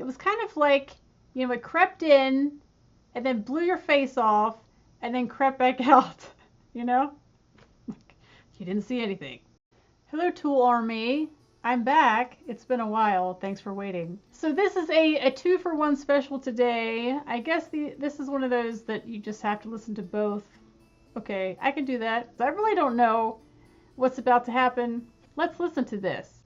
It was kind of like, you know, it crept in and then blew your face off and then crept back out, you know? You didn't see anything. Hello, Tool Army. I'm back. It's been a while. Thanks for waiting. So this is a 2-for-1 special today. I guess this is one of those that you just have to listen to both. Okay, I can do that. I really don't know what's about to happen. Let's listen to this.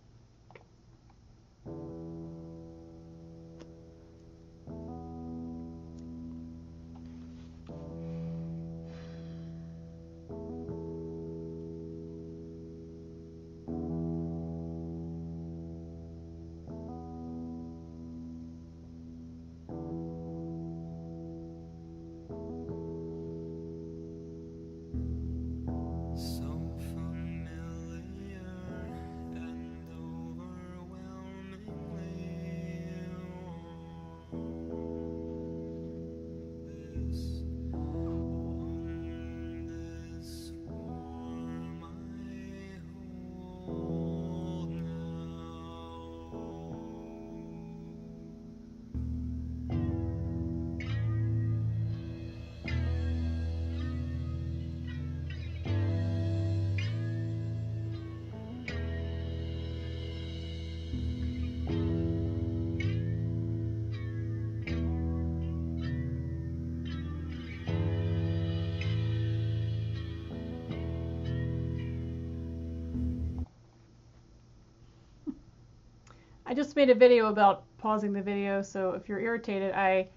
I just made a video about pausing the video, so if you're irritated, I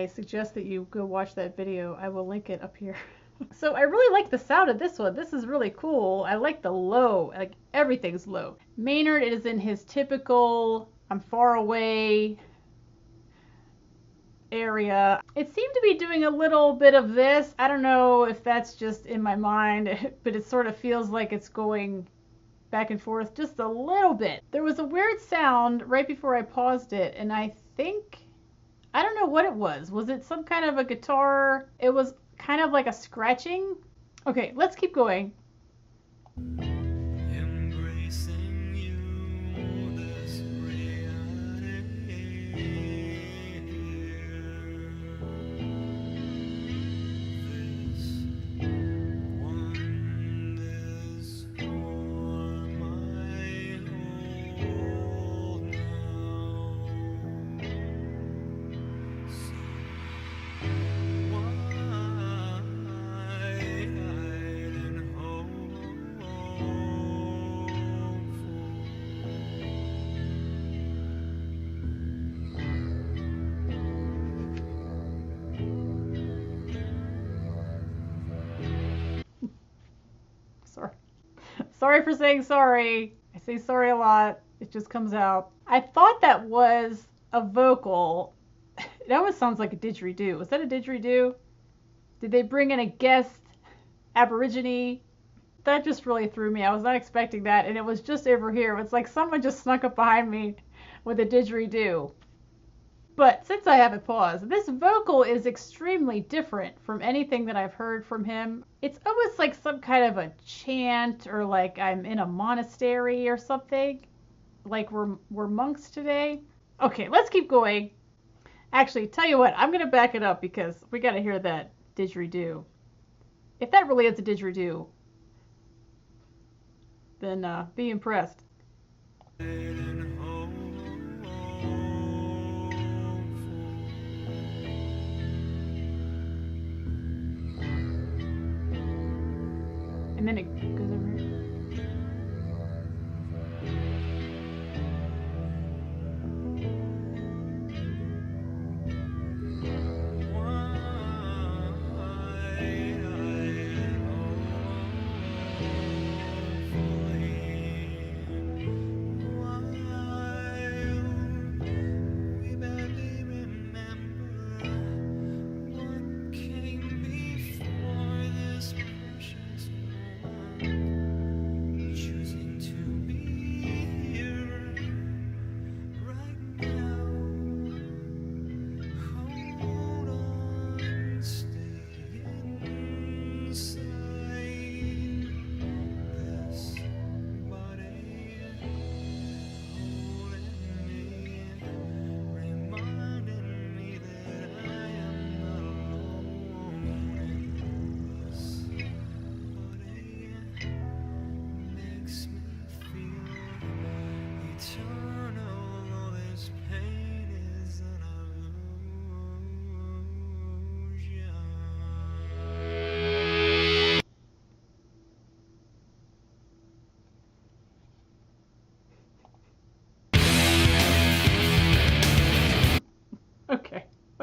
suggest that you go watch that video. I will link it up here. So I really like the sound of this one. This is really cool. I like the low, like everything's low. Maynard is in his typical I'm far away area. It seemed to be doing a little bit of this. I don't know if that's just in my mind, but it sort of feels like it's going back and forth just a little bit. There was a weird sound right before I paused it, and I don't know what it was. Was it some kind of a guitar? It was kind of like a scratching. Okay, let's keep going. Sorry for saying sorry. I say sorry a lot. It just comes out. I thought that was a vocal. It almost sounds like a didgeridoo. Was that a didgeridoo? Did they bring in a guest aborigine? That just really threw me. I was not expecting that, and it was just over here. It's like someone just snuck up behind me with a didgeridoo. But since I have it paused, this vocal is extremely different from anything that I've heard from him. It's almost like some kind of a chant, or like I'm in a monastery or something. Like we're monks today. Okay, let's keep going. Actually, tell you what, I'm going to back it up because we got to hear that didgeridoo. If that really is a didgeridoo, then be impressed. And then it goes over here.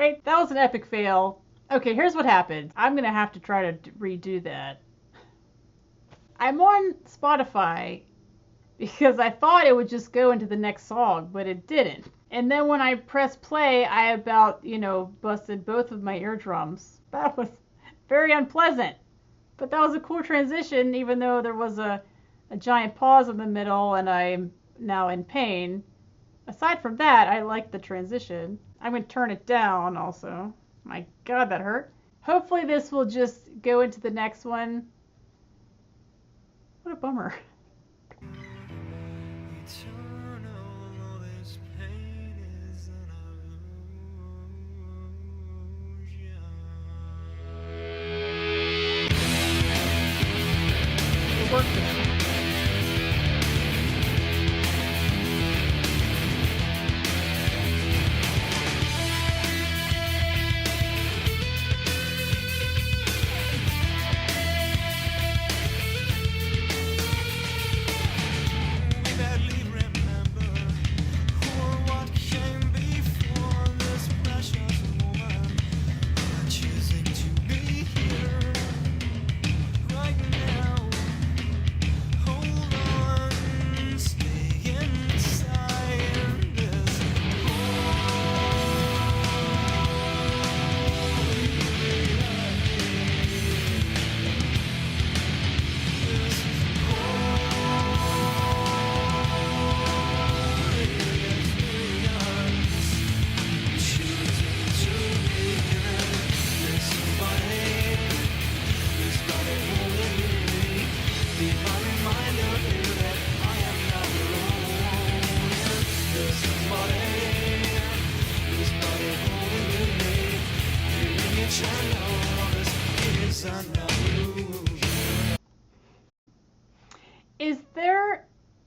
Wait, that was an epic fail. Okay, here's what happened. I'm gonna have to try to redo that. I'm on Spotify because I thought it would just go into the next song, but it didn't. And then when I pressed play, I about, busted both of my eardrums. That was very unpleasant. But that was a cool transition, even though there was a giant pause in the middle and I'm now in pain. Aside from that, I like the transition. I'm going to turn it down also. My God, that hurt. Hopefully this will just go into the next one. What a bummer. It worked.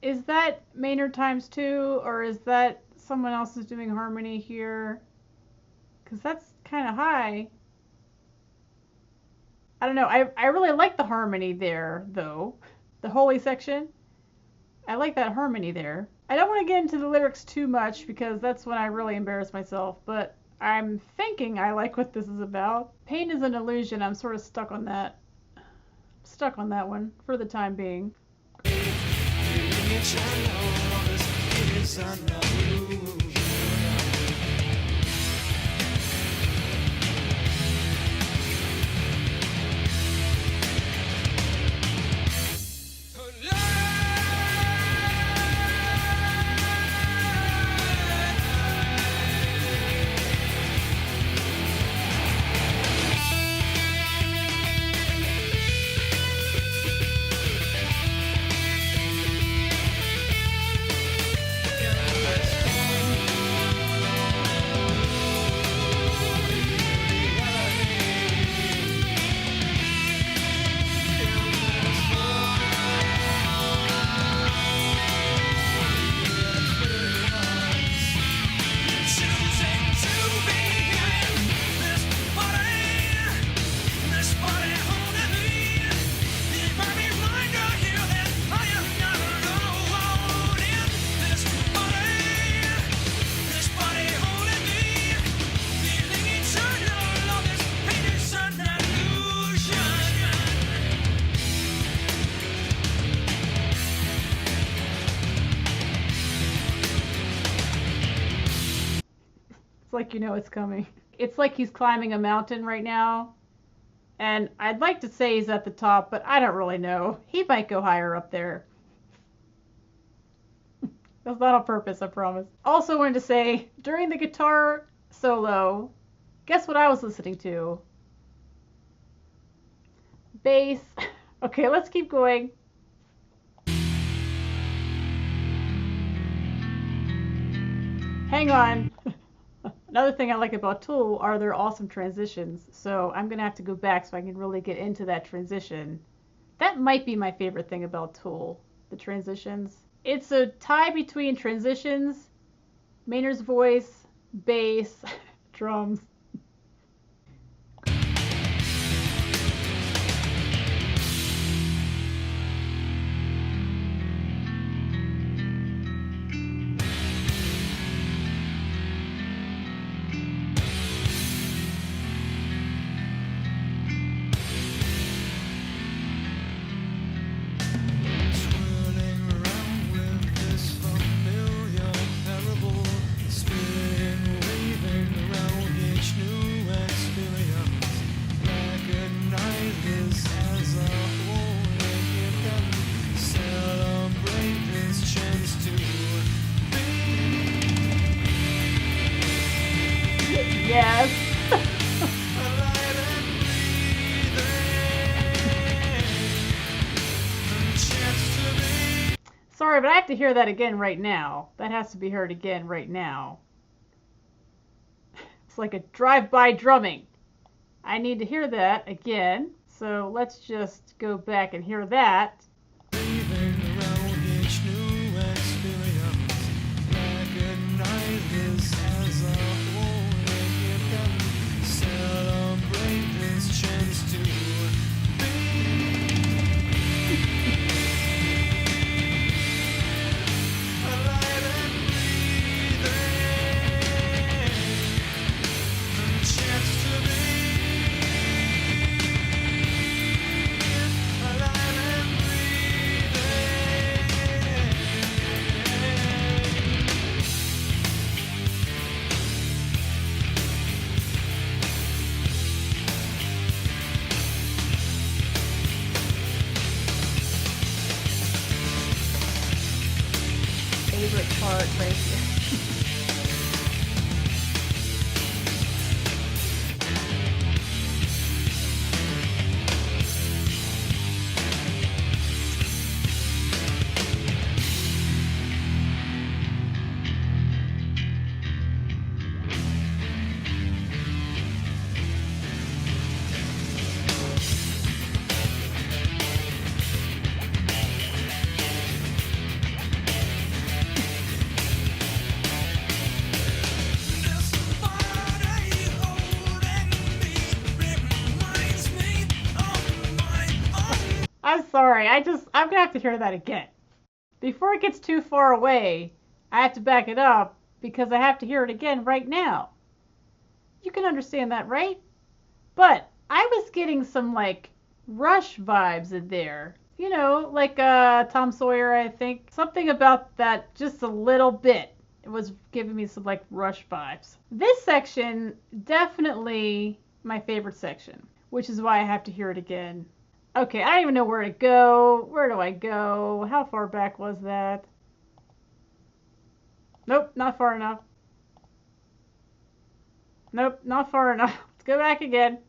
Is that Maynard times 2, or is that someone else is doing harmony here? Because that's kind of high. I don't know. I really like the harmony there, though. The holy section. I like that harmony there. I don't want to get into the lyrics too much because that's when I really embarrass myself, but I'm thinking I like what this is about. Pain is an illusion. I'm sort of stuck on that. Stuck on that one for the time being. Like it's coming. It's like he's climbing a mountain right now. And I'd like to say he's at the top, but I don't really know. He might go higher up there. That's not on purpose, I promise. Also wanted to say, during the guitar solo, guess what I was listening to? Bass. Okay, let's keep going. Hang on. Another thing I like about Tool are their awesome transitions. So I'm going to have to go back so I can really get into that transition. That might be my favorite thing about Tool, the transitions. It's a tie between transitions, Maynard's voice, bass, drums. Yes. Sorry, but I have to hear that again right now. That has to be heard again right now. It's like a drive-by drumming. I need to hear that again. So let's just go back and hear that. Favorite part right here. I'm sorry, I'm gonna have to hear that again. Before it gets too far away, I have to back it up because I have to hear it again right now. You can understand that, right? But I was getting some like Rush vibes in there. You know, like Tom Sawyer, I think. Something about that just a little bit. It was giving me some like Rush vibes. This section, definitely my favorite section, which is why I have to hear it again. Okay, I don't even know where to go. Where do I go? How far back was that? Nope, not far enough. Nope, not far enough. Let's go back again.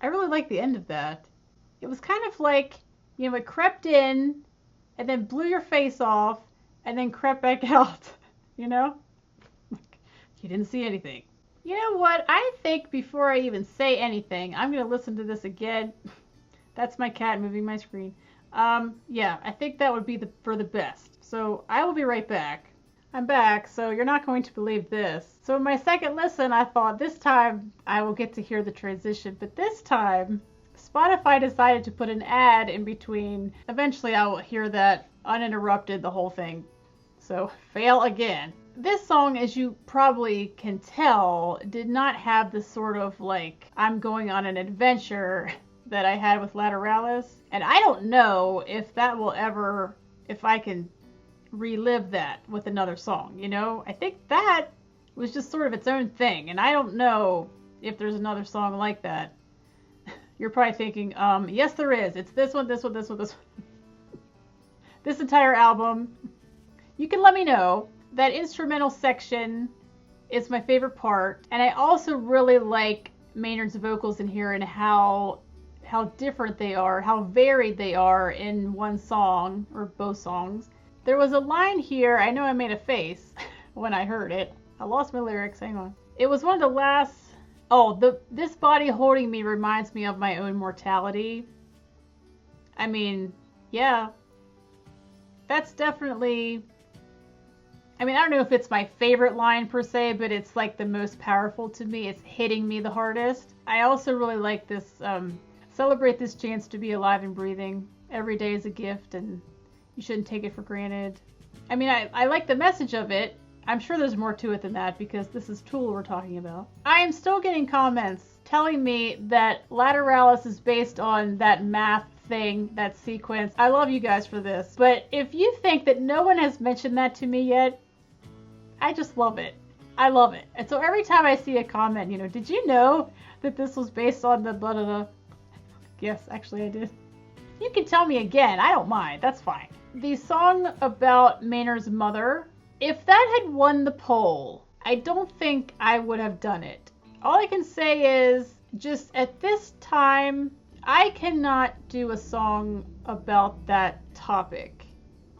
I really like the end of that. It was kind of like, you know, it crept in and then blew your face off and then crept back out, you know? You didn't see anything. You know what? I think before I even say anything, I'm going to listen to this again. That's my cat moving my screen. Yeah, I think that would be for the best. So I will be right back. I'm back, so you're not going to believe this. So in my second listen, I thought this time I will get to hear the transition, but this time Spotify decided to put an ad in between. Eventually I will hear that uninterrupted, the whole thing. So fail again. This song, as you probably can tell, did not have the sort of like, I'm going on an adventure that I had with Lateralis. And I don't know if that will ever, if I can relive that with another song, you know? I think that was just sort of its own thing. And I don't know if there's another song like that. You're probably thinking, yes there is. It's this one, this one, this one, this one. This entire album. You can let me know. That instrumental section is my favorite part, and I also really like Maynard's vocals in here and how different they are, how varied they are in one song, or both songs. There was a line here, I know I made a face when I heard it. I lost my lyrics, hang on. It was one of the last, this body holding me reminds me of my own mortality. I mean, yeah, that's definitely... I mean, I don't know if it's my favorite line per se, but it's like the most powerful to me. It's hitting me the hardest. I also really like this, celebrate this chance to be alive and breathing. Every day is a gift and you shouldn't take it for granted. I mean, I like the message of it. I'm sure there's more to it than that because this is Tool we're talking about. I am still getting comments telling me that Lateralis is based on that math thing, that sequence. I love you guys for this. But if you think that no one has mentioned that to me yet, I just love it. I love it. And so every time I see a comment, you know, did you know that this was based on the blah, blah, blah? Yes, actually I did. You can tell me again. I don't mind. That's fine. The song about Maynard's mother, if that had won the poll, I don't think I would have done it. All I can say is, just at this time, I cannot do a song about that topic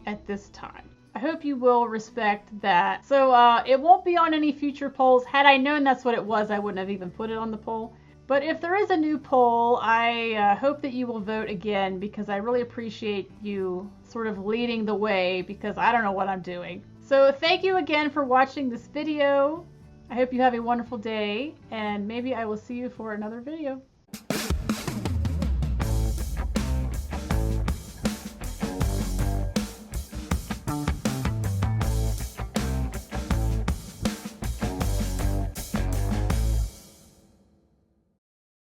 at this time. I hope you will respect that. So it won't be on any future polls. Had I known that's what it was, I wouldn't have even put it on the poll. But if there is a new poll, I hope that you will vote again because I really appreciate you sort of leading the way because I don't know what I'm doing. So thank you again for watching this video. I hope you have a wonderful day and maybe I will see you for another video.